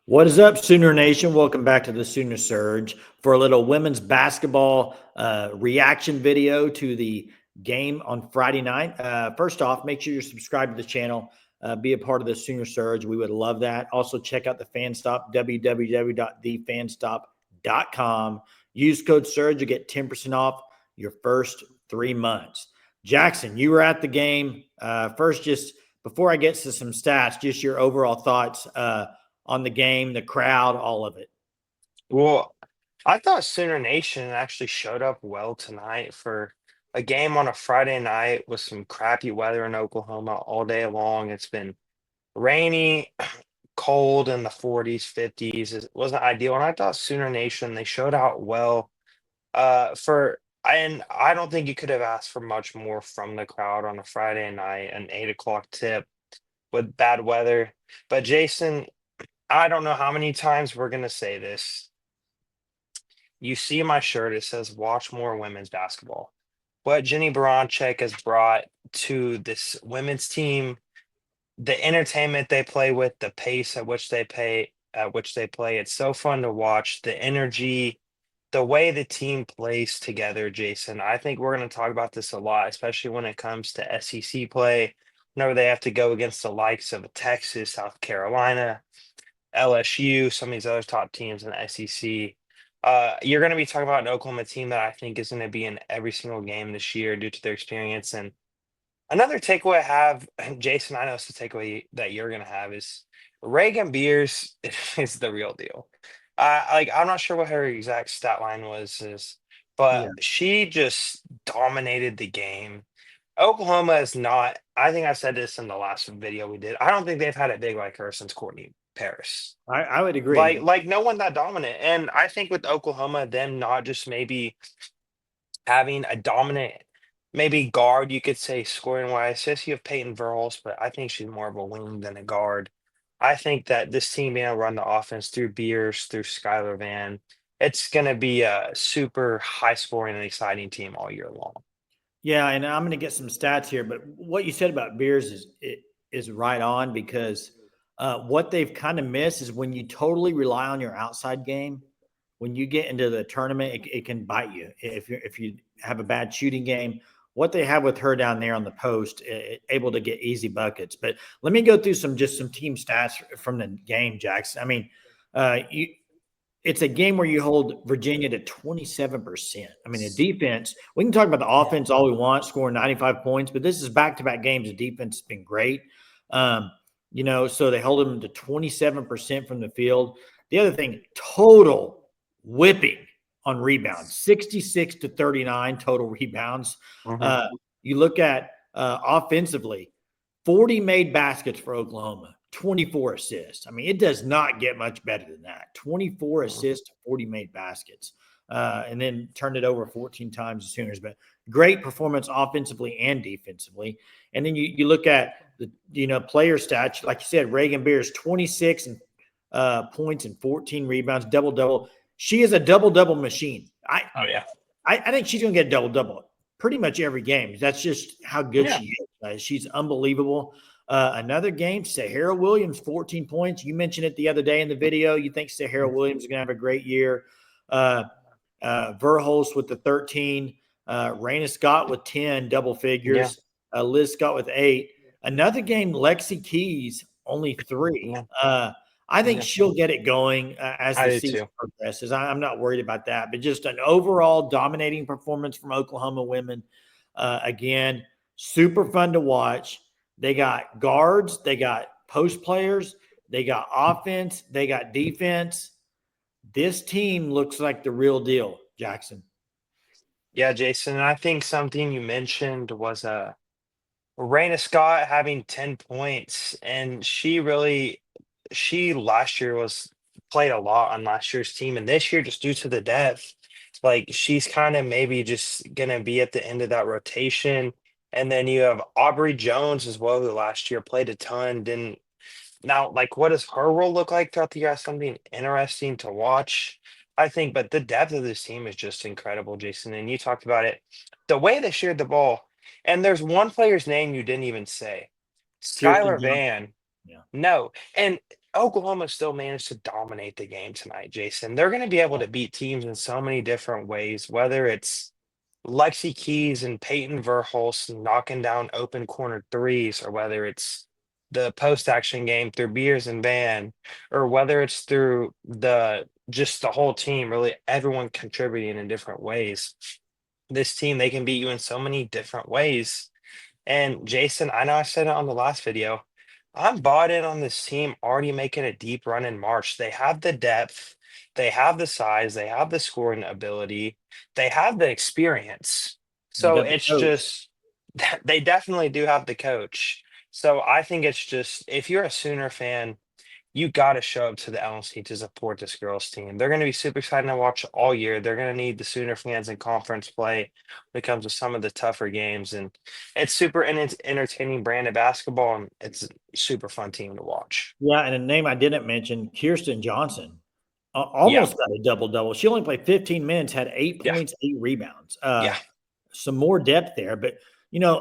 What is up, Sooner Nation? Welcome back to the Sooner Surge for a little women's basketball reaction video to the game on Friday night. First off, make sure you're subscribed to the channel. Be a part of the Sooner Surge. We would love that. Also, check out the FanStop, www.thefanstop.com. Use code SURGE. You get 10% off your first 3 months. Jackson, you were at the game. First, just before I get to some stats, just your overall thoughts on the game, the crowd, all of it. Well, I thought Sooner Nation actually showed up well tonight for a game on a Friday night with some crappy weather in Oklahoma all day long. It's been rainy, cold in the 40s, 50s. It wasn't ideal. And I thought Sooner Nation, they showed out well. And I don't think you could have asked for much more from the crowd on a Friday night, an 8 o'clock tip with bad weather. But Jason, I don't know how many times we're gonna say this. You see my shirt, it says watch more women's basketball. What Jenny Baranczyk has brought to this women's team, the entertainment they play with, the pace at which they play, it's so fun to watch. The energy, the way the team plays together, Jason. I think we're going to talk about this a lot, especially when it comes to SEC play. Whenever they have to go against the likes of Texas, South Carolina, LSU, some of these other top teams in the SEC. You're going to be talking about an Oklahoma team that I think is going to be in every single game this year due to their experience. And another takeaway I have, and Jason, I know it's the takeaway that you're going to have is Reagan Beers is the real deal. I'm not sure what her exact stat line but Yeah. she just dominated the game. Oklahoma is not. I think I said this in the last video we did. I don't think they've had a big like her since Courtney Paris. I would agree. Like no one that dominant. And I think with Oklahoma, them not just maybe having a dominant, maybe guard, you could say scoring wise. Says you have Peyton Verhulst, but I think she's more of a wing than a guard. I think that this team being able to run the offense through Beers, through Skylar Van, it's going to be a super high scoring and exciting team all year long. Yeah, and I'm going to get some stats here, but what you said about Beers is right on because what they've kind of missed is when you totally rely on your outside game. When you get into the tournament, it can bite you if you have a bad shooting game. What they have with her down there on the post, able to get easy buckets. But let me go through some team stats from the game, Jackson. I mean, you it's a game where you hold Virginia to 27%. I mean, the defense, we can talk about the offense all we want, scoring 95 points, but this is back-to-back games. The defense has been great. So they hold them to 27% from the field. The other thing, total whipping on rebounds, 66 to 39 total rebounds. You look at offensively, 40 made baskets for Oklahoma, 24 assists. I mean, it does not get much better than that. 24 assists, 40 made baskets, and then turned it over 14 times the Sooners. But great performance offensively and defensively. And then you look at the player stats, like you said, Reagan Beers, 26 and points and 14 rebounds, double-double. She is a double-double machine. I think she's going to get a double-double pretty much every game. That's just how good she is. She's unbelievable. Another game, Sahara Williams, 14 points. You mentioned it the other day in the video. You think Sahara Williams is going to have a great year. Verhulst with the 13. Raina Scott with 10, double figures. Liz Scott with 8. Another game, Lexi Keys, only 3. I think she'll get it going as the season progresses. I'm not worried about that. But just an overall dominating performance from Oklahoma women. Again, super fun to watch. They got guards. They got post players. They got offense. They got defense. This team looks like the real deal, Jackson. Yeah, Jason. And I think something you mentioned was Raina Scott having 10 points. And she last year was played a lot on last year's team. And this year, just due to the depth, like she's kind of maybe just going to be at the end of that rotation. And then you have Aubrey Jones as well, who last year played a ton. Didn't now, like, what does her role look like throughout the year? Something interesting to watch, I think. But the depth of this team is just incredible, Jason. And you talked about it, the way they shared the ball. And there's one player's name you didn't even say, Kirsten Skylar Johnson. Van. Yeah. No, and Oklahoma still managed to dominate the game tonight, Jason. They're going to be able to beat teams in so many different ways, whether it's Lexi Keys and Peyton Verhulst knocking down open corner threes, or whether it's the post action game through Beers and Van, or whether it's through the whole team, really everyone contributing in different ways. This team, they can beat you in so many different ways. And Jason, I know I said it on the last video. I'm bought in on this team already making a deep run in March. They have the depth, they have the size, they have the scoring ability, they have the experience. They So got the it's coach. just they definitely do have the coach. So I think it's just if you're a Sooner fan, you got to show up to the LMC to support this girls team. They're going to be super excited to watch all year. They're going to need the Sooner fans in conference play when it comes to some of the tougher games, and it's super and it's entertaining brand of basketball, and it's a super fun team to watch. Yeah, and a name I didn't mention, Kirsten Johnson, Yeah, almost got a double-double. She only played 15 minutes, had 8 yeah, points, 8 rebounds. yeah, Some more depth there, but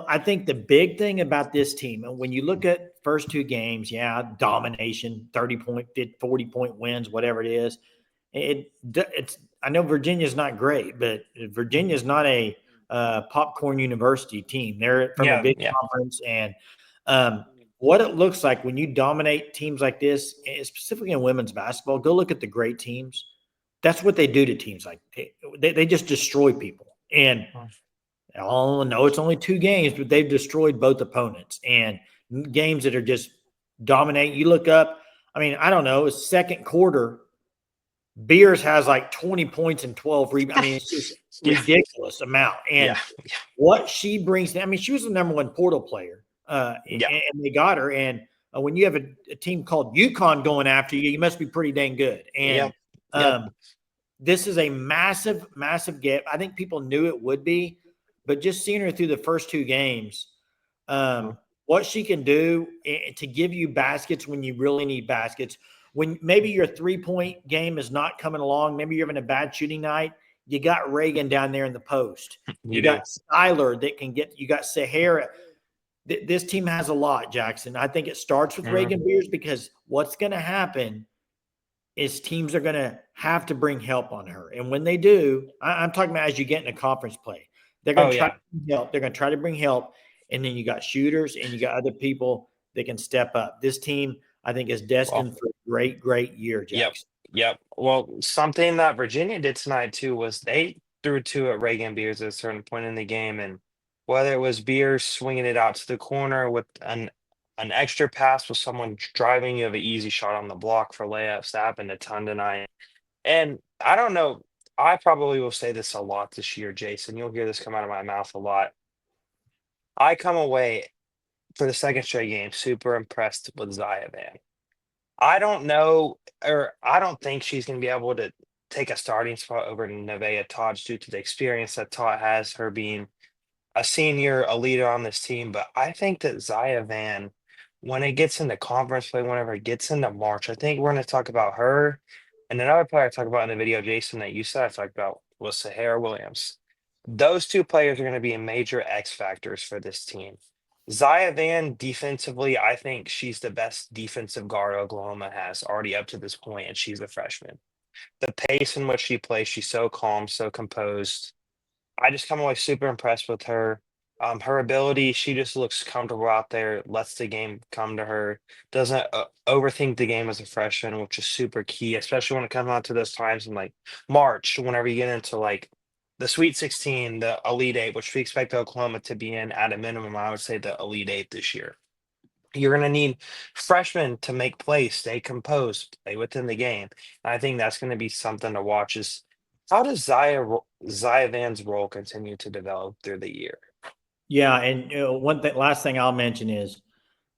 I think the big thing about this team, and when you look at first 2 games, domination, 30-point, 40-point wins, whatever it is. It's I know Virginia's not great, but Virginia's not a popcorn university team. They're from a yeah, big yeah. conference, and what it looks like when you dominate teams like this, specifically in women's basketball, go look at the great teams. That's what they do to teams like they just destroy people. And I know it's only 2 games, but they've destroyed both opponents and games that are just dominate. You look up, I mean, I don't know, second quarter, Beers has like 20 points and 12 rebounds. I mean, it's just Yeah, ridiculous amount. And yeah, yeah, what she brings, I mean, she was the number 1 portal player, yeah, and they got her. And when you have a team called UConn going after you, you must be pretty dang good. And yep, yep. this is a massive, massive gap. I think people knew it would be, but just seeing her through the first 2 games, what she can do to give you baskets when you really need baskets. When maybe your 3-point game is not coming along, maybe you're having a bad shooting night, you got Reagan down there in the post. You do. got Skylar that can get, you got Sahara. This team has a lot, Jackson. I think it starts with Reagan Beers, because what's going to happen is teams are going to have to bring help on her. And when they do, I'm talking about as you get in a conference play, they're going Oh to try yeah, to bring help. They're going to try to bring help. And then you got shooters and you got other people that can step up. This team, I think, is well, destined for a great, great year, yep, Jackson. yep. Well, something that Virginia did tonight too was they threw 2 at Reagan Beers at a certain point in the game, and whether it was Beers swinging it out to the corner with an extra pass with someone driving, you have an easy shot on the block for layups. That happened a ton tonight. And I don't know, I probably will say this a lot this year, Jason. You'll hear this come out of my mouth a lot. I come away for the second straight game super impressed with Zaya Van. I don't know, or I don't think she's going to be able to take a starting spot over Nevaeh Taj due to the experience that Todd has, her being a senior, a leader on this team. But I think that Zaya Van, when it gets into conference play, whenever it gets into March, I think we're going to talk about her. And another player I talked about in the video, Jason, that you said I talked about was Sahara Williams. Those 2 players are going to be major X factors for this team. Zaya Van defensively, I think she's the best defensive guard Oklahoma has already up to this point, and she's a freshman. The pace in which she plays, she's so calm, so composed. I just come away super impressed with her. Her ability, she just looks comfortable out there, lets the game come to her, doesn't overthink the game as a freshman, which is super key, especially when it comes out to those times in like March, whenever you get into like the Sweet 16, the Elite Eight, which we expect Oklahoma to be in at a minimum. I would say the Elite Eight this year. You're going to need freshmen to make plays, stay composed, play within the game. And I think that's going to be something to watch. Is how does Zaya Van's role continue to develop through the year? Yeah, and last thing I'll mention is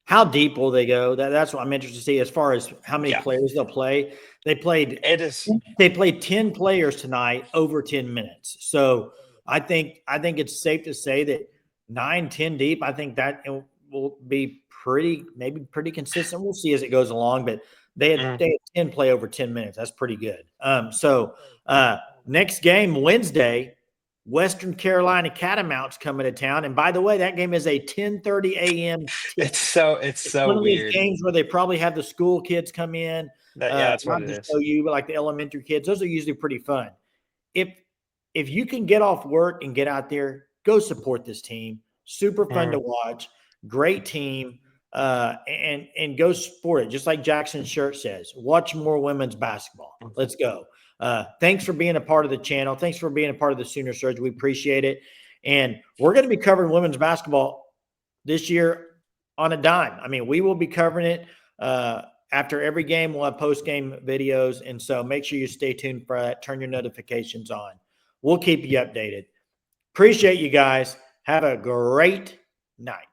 how deep will they go? That's what I'm interested to see as far as how many Yeah, players they'll play. They played it is. 10 players tonight over 10 minutes. So I think it's safe to say that 9-10 deep. I think that it will be maybe pretty consistent. We'll see as it goes along, but they had 10 play over 10 minutes. That's pretty good. So next game Wednesday, Western Carolina Catamounts coming to town. And by the way, that game is a 10:30 a.m. It's so One of those weird. games where they probably have the school kids come in. That's what not it to is. show you, but like the elementary kids, those are usually pretty fun. If you can get off work and get out there, go support this team. Super fun to watch. Great team. And go support it. Just like Jackson's shirt says, watch more women's basketball. Let's go. Thanks for being a part of the channel. Thanks for being a part of the Sooner Surge. We appreciate it. And we're going to be covering women's basketball this year on a dime. I mean, we will be covering it after every game. We'll have post-game videos. And so make sure you stay tuned for that. Turn your notifications on. We'll keep you updated. Appreciate you guys. Have a great night.